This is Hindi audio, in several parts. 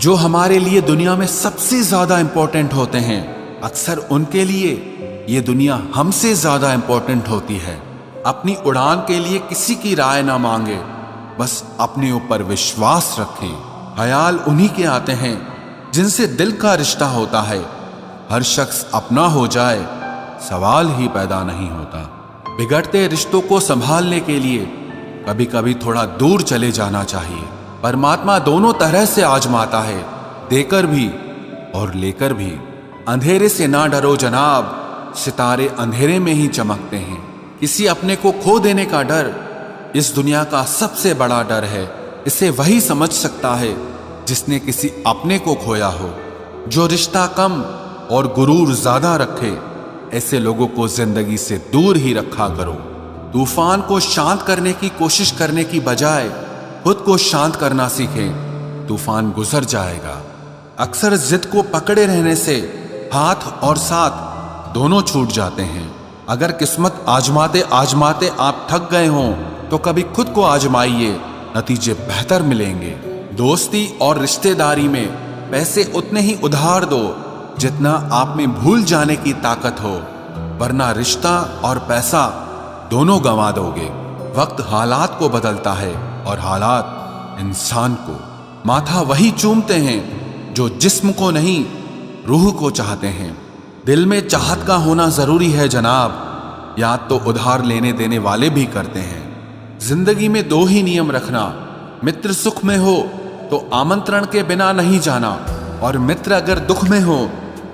जो हमारे लिए दुनिया में सबसे ज्यादा इंपॉर्टेंट होते हैं, अक्सर उनके लिए ये दुनिया हमसे ज्यादा इंपॉर्टेंट होती है। अपनी उड़ान के लिए किसी की राय ना मांगे, बस अपने ऊपर विश्वास रखें। ख्याल उन्हीं के आते हैं जिनसे दिल का रिश्ता होता है। हर शख्स अपना हो जाए, सवाल ही पैदा नहीं होता। बिगड़ते रिश्तों को संभालने के लिए कभी कभी थोड़ा दूर चले जाना चाहिए। परमात्मा दोनों तरह से आजमाता है, देकर भी और लेकर भी। अंधेरे से ना डरो जनाब, सितारे अंधेरे में ही चमकते हैं। किसी अपने को खो देने का डर इस दुनिया का सबसे बड़ा डर है। इसे वही समझ सकता है जिसने किसी अपने को खोया हो। जो रिश्ता कम और गुरूर ज्यादा रखे, ऐसे लोगों को जिंदगी से दूर ही रखा करो। तूफान को शांत करने की कोशिश करने की बजाय खुद को शांत करना सीखें, तूफान गुजर जाएगा। अक्सर जिद को पकड़े रहने से हाथ और साथ दोनों छूट जाते हैं। अगर किस्मत आजमाते आजमाते आप थक गए हों तो कभी खुद को आजमाइए, नतीजे बेहतर मिलेंगे। दोस्ती और रिश्तेदारी में पैसे उतने ही उधार दो जितना आप में भूल जाने की ताकत हो, वरना रिश्ता और पैसा दोनों गंवा दोगे। वक्त हालात को बदलता है और हालात इंसान को। माथा वही चूमते हैं जो जिस्म को नहीं, रूह को चाहते हैं। दिल में चाहत का होना जरूरी है जनाब, याद तो उधार लेने देने वाले भी करते हैं। जिंदगी में दो ही नियम रखना, मित्र सुख में हो तो आमंत्रण के बिना नहीं जाना, और मित्र अगर दुख में हो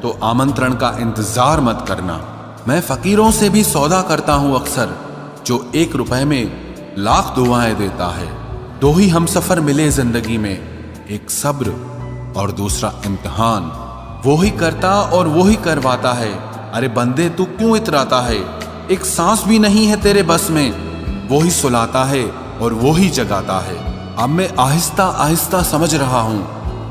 तो आमंत्रण का इंतजार मत करना। मैं फकीरों से भी सौदा करता हूं अक्सर, जो 1 रुपए में लाख दुआएं देता है। दो ही हम सफर मिले जिंदगी में, एक सब्र और दूसरा इम्तिहान। वो ही करता और वो ही करवाता है। अरे बंदे तू क्यों इतराता है, एक सांस भी नहीं है तेरे बस में। वो ही सुलाता है और वो ही जगाता है। अब मैं आहिस्ता आहिस्ता समझ रहा हूं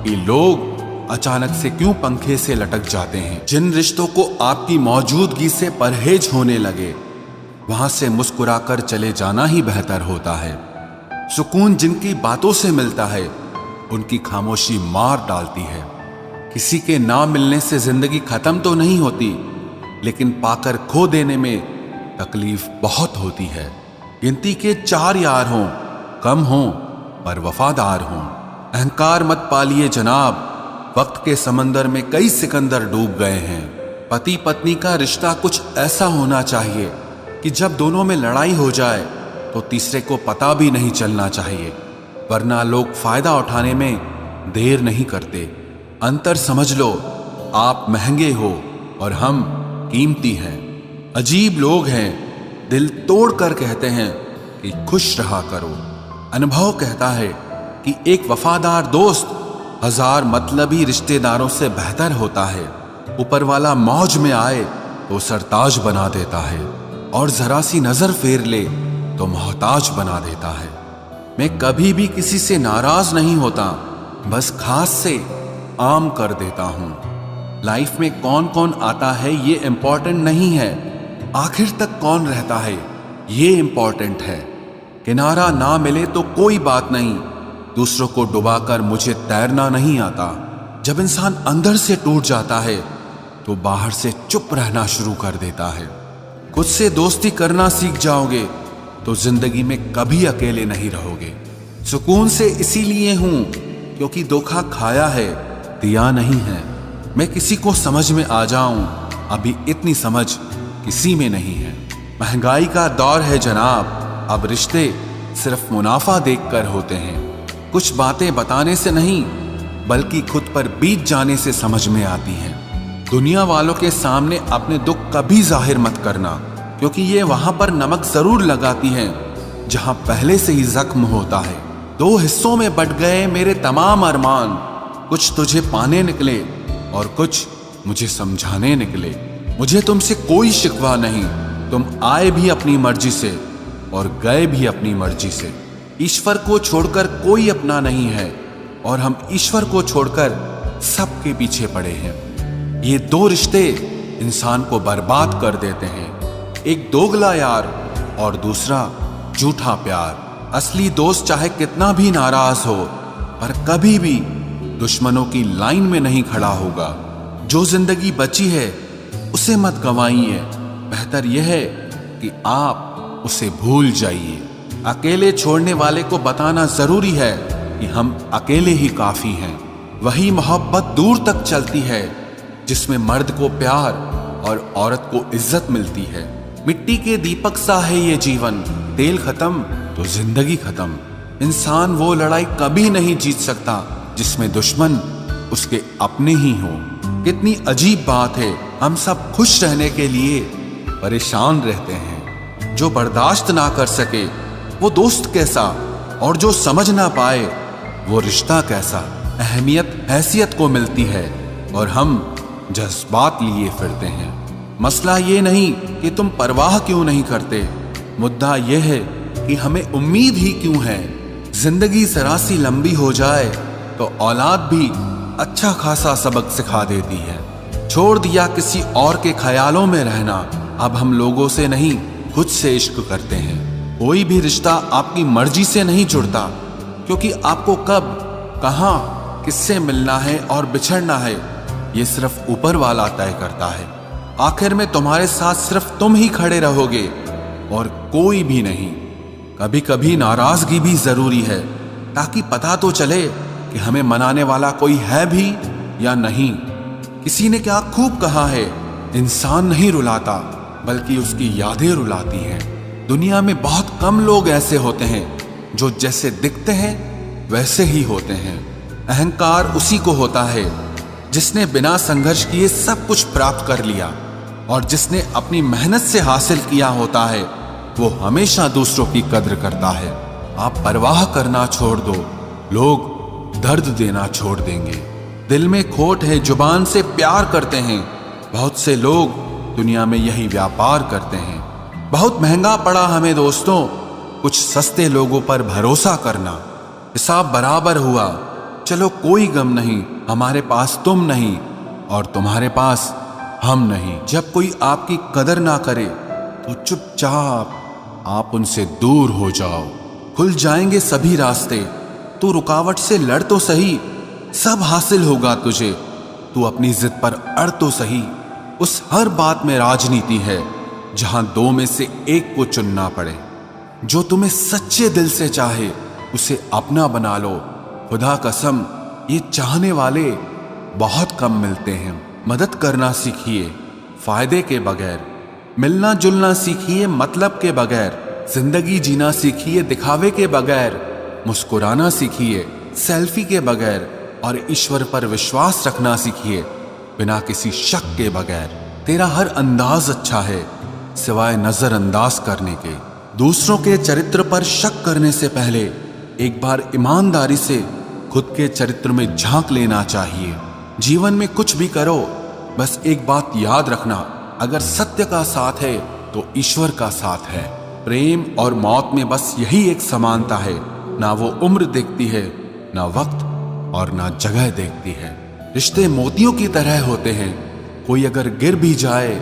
कि लोग अचानक से क्यों पंखे से लटक जाते हैं। जिन रिश्तों को आपकी मौजूदगी से परहेज होने लगे, वहां से मुस्कुराकर चले जाना ही बेहतर होता है। सुकून जिनकी बातों से मिलता है, उनकी खामोशी मार डालती है। किसी के ना मिलने से जिंदगी खत्म तो नहीं होती, लेकिन पाकर खो देने में तकलीफ बहुत होती है। गिनती के 4 यार हों, कम हों पर वफादार हों। अहंकार मत पालिए जनाब, वक्त के समंदर में कई सिकंदर डूब गए हैं। पति पत्नी का रिश्ता कुछ ऐसा होना चाहिए कि जब दोनों में लड़ाई हो जाए तो तीसरे को पता भी नहीं चलना चाहिए, वरना लोग फायदा उठाने में देर नहीं करते। अंतर समझ लो, आप महंगे हो और हम कीमती हैं। अजीब लोग हैं, दिल तोड़ कर कहते हैं कि खुश रहा करो। अनुभव कहता है कि एक वफादार दोस्त 1000 मतलबी रिश्तेदारों से बेहतर होता है। ऊपर वाला मौज में आए तो सरताज बना देता है, और जरा सी नजर फेर ले तो मोहताज बना देता है। मैं कभी भी किसी से नाराज नहीं होता, बस खास से आम कर देता हूं। लाइफ में कौन कौन आता है ये इंपॉर्टेंट नहीं है, आखिर तक कौन रहता है ये इंपॉर्टेंट है। किनारा ना मिले तो कोई बात नहीं, दूसरों को डुबाकर मुझे तैरना नहीं आता। जब इंसान अंदर से टूट जाता है तो बाहर से चुप रहना शुरू कर देता है। खुद से दोस्ती करना सीख जाओगे तो जिंदगी में कभी अकेले नहीं रहोगे। सुकून से इसीलिए हूं क्योंकि धोखा खाया है, दिया नहीं है। मैं किसी को समझ में आ जाऊं, अभी इतनी समझ किसी में नहीं है। महंगाई का दौर है जनाब, अब रिश्ते सिर्फ मुनाफा देखकर होते हैं। कुछ बातें बताने से नहीं, बल्कि खुद पर बीत जाने से समझ में आती हैं। दुनिया वालों के सामने अपने दुख कभी जाहिर मत करना, क्योंकि ये वहां पर नमक जरूर लगाती हैं जहां पहले से ही जख्म होता है। 2 हिस्सों में बट गए मेरे तमाम अरमान, कुछ तुझे पाने निकले और कुछ मुझे समझाने निकले। मुझे तुमसे कोई शिकवा नहीं, तुम आए भी अपनी मर्जी से और गए भी अपनी मर्जी से। ईश्वर को छोड़कर कोई अपना नहीं है, और हम ईश्वर को छोड़कर सबके पीछे पड़े हैं। ये 2 रिश्ते इंसान को बर्बाद कर देते हैं, एक दोगला यार और दूसरा झूठा प्यार। असली दोस्त चाहे कितना भी नाराज हो, पर कभी भी दुश्मनों की लाइन में नहीं खड़ा होगा। जो जिंदगी बची है उसे मत गंवाइए, बेहतर यह है कि आप उसे भूल जाइए। अकेले छोड़ने वाले को बताना जरूरी है कि हम अकेले ही काफी हैं। वही मोहब्बत दूर तक चलती है जिसमें मर्द को प्यार और औरत को इज्जत मिलती है। मिट्टी के दीपक सा है ये जीवन, तेल खत्म तो जिंदगी खत्म। इंसान वो लड़ाई कभी नहीं जीत सकता जिसमें दुश्मन उसके अपने ही हो। कितनी अजीब बात है, हम सब खुश रहने के लिए परेशान रहते हैं। जो बर्दाश्त ना कर सके वो दोस्त कैसा, और जो समझ ना पाए वो रिश्ता कैसा। अहमियत हैसियत को मिलती है और हम जज्बात लिए फिरते हैं। मसला ये नहीं कि तुम परवाह क्यों नहीं करते, मुद्दा यह है कि हमें उम्मीद ही क्यों है। जिंदगी जरा सी लंबी हो जाए तो औलाद भी अच्छा खासा सबक सिखा देती है। छोड़ दिया किसी और के ख्यालों में रहना, अब हम लोगों से नहीं खुद से इश्क करते हैं। कोई भी रिश्ता आपकी मर्जी से नहीं जुड़ता, क्योंकि आपको कब, कहां, किससे मिलना है और बिछड़ना है ये सिर्फ ऊपर वाला तय करता है। आखिर में तुम्हारे साथ सिर्फ तुम ही खड़े रहोगे और कोई भी नहीं। कभी कभी नाराजगी भी जरूरी है, ताकि पता तो चले कि हमें मनाने वाला कोई है भी या नहीं। किसी ने क्या खूब कहा है, इंसान नहीं रुलाता बल्कि उसकी यादें रुलाती हैं। दुनिया में बहुत कम लोग ऐसे होते हैं जो जैसे दिखते हैं वैसे ही होते हैं। अहंकार उसी को होता है जिसने बिना संघर्ष किए सब कुछ प्राप्त कर लिया, और जिसने अपनी मेहनत से हासिल किया होता है वो हमेशा दूसरों की कद्र करता है। आप परवाह करना छोड़ दो, लोग दर्द देना छोड़ देंगे। दिल में खोट है, जुबान से प्यार करते हैं। बहुत से लोग दुनिया में यही व्यापार करते हैं। बहुत महंगा पड़ा हमें दोस्तों कुछ सस्ते लोगों पर भरोसा करना। हिसाब बराबर हुआ, चलो कोई गम नहीं, हमारे पास तुम नहीं और तुम्हारे पास हम नहीं। जब कोई आपकी कदर ना करे तो चुपचाप आप उनसे दूर हो जाओ। खुल जाएंगे सभी रास्ते, तू रुकावट से लड़ तो सही, सब हासिल होगा तुझे। तू अपनी जिद पर अड़ तो सही। उस हर बात में राजनीति है जहां दो में से एक को चुनना पड़े। जो तुम्हें सच्चे दिल से चाहे उसे अपना बना लो। खुदा कसम ये चाहने वाले बहुत कम मिलते हैं। मदद करना सीखिए फायदे के बगैर, मिलना जुलना सीखिए मतलब के बगैर, जिंदगी जीना सीखिए दिखावे के बगैर, मुस्कुराना सीखिए सेल्फी के बगैर, और ईश्वर पर विश्वास रखना सीखिए बिना किसी शक के बगैर। तेरा हर अंदाज अच्छा है सिवाय नजरअंदाज करने के। दूसरों के चरित्र पर शक करने से पहले एक बार ईमानदारी से खुद के चरित्र में झांक लेना चाहिए। जीवन में कुछ भी करो, बस एक बात याद रखना, अगर सत्य का साथ है तो ईश्वर का साथ है। प्रेम और मौत में बस यही एक समानता है, ना वो उम्र देखती है, ना वक्त और ना जगह देखती है। रिश्ते मोतियों की तरह होते हैं, कोई अगर गिर भी जाए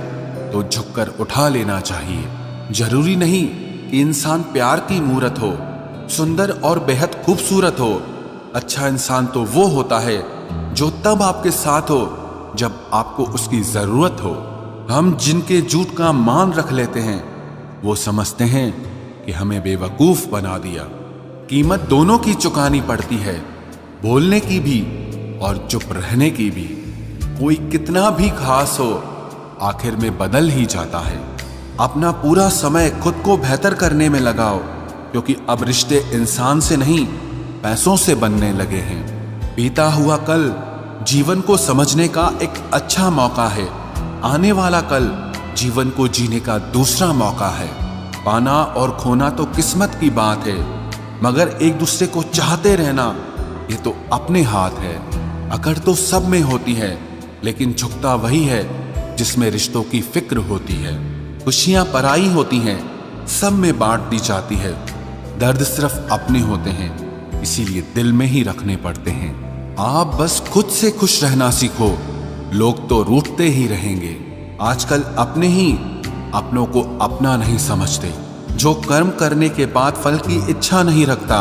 तो झुककर उठा लेना चाहिए। जरूरी नहीं कि इंसान प्यार की मूरत हो, सुंदर और बेहद खूबसूरत हो। अच्छा इंसान तो वो होता है जो तब आपके साथ हो जब आपको उसकी जरूरत हो। हम जिनके झूठ का मान रख लेते हैं वो समझते हैं कि हमें बेवकूफ बना दिया। कीमत दोनों की चुकानी पड़ती है, बोलने की भी और चुप रहने की भी। कोई कितना भी खास हो आखिर में बदल ही जाता है। अपना पूरा समय खुद को बेहतर करने में लगाओ, क्योंकि अब रिश्ते इंसान से नहीं पैसों से बनने लगे हैं। बीता हुआ कल जीवन को समझने का एक अच्छा मौका है, आने वाला कल जीवन को जीने का दूसरा मौका है। पाना और खोना तो किस्मत की बात है, मगर एक दूसरे को चाहते रहना ये तो अपने हाथ है। अकड़ तो सब में होती है, लेकिन झुकता वही है जिसमें रिश्तों की फिक्र होती है। खुशियां पराई होती हैं, सब में बांट दी जाती है। दर्द सिर्फ अपने होते हैं, इसीलिए दिल में ही रखने पड़ते हैं। आप बस खुद से खुश रहना सीखो, लोग तो रूठते ही रहेंगे। आजकल अपने ही अपनों को अपना नहीं समझते। जो कर्म करने के बाद फल की इच्छा नहीं रखता,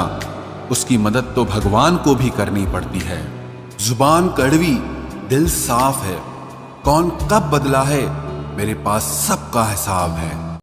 उसकी मदद तो भगवान को भी करनी पड़ती है। जुबान कड़वी, दिल साफ है। कौन कब बदला है, मेरे पास सबका हिसाब है।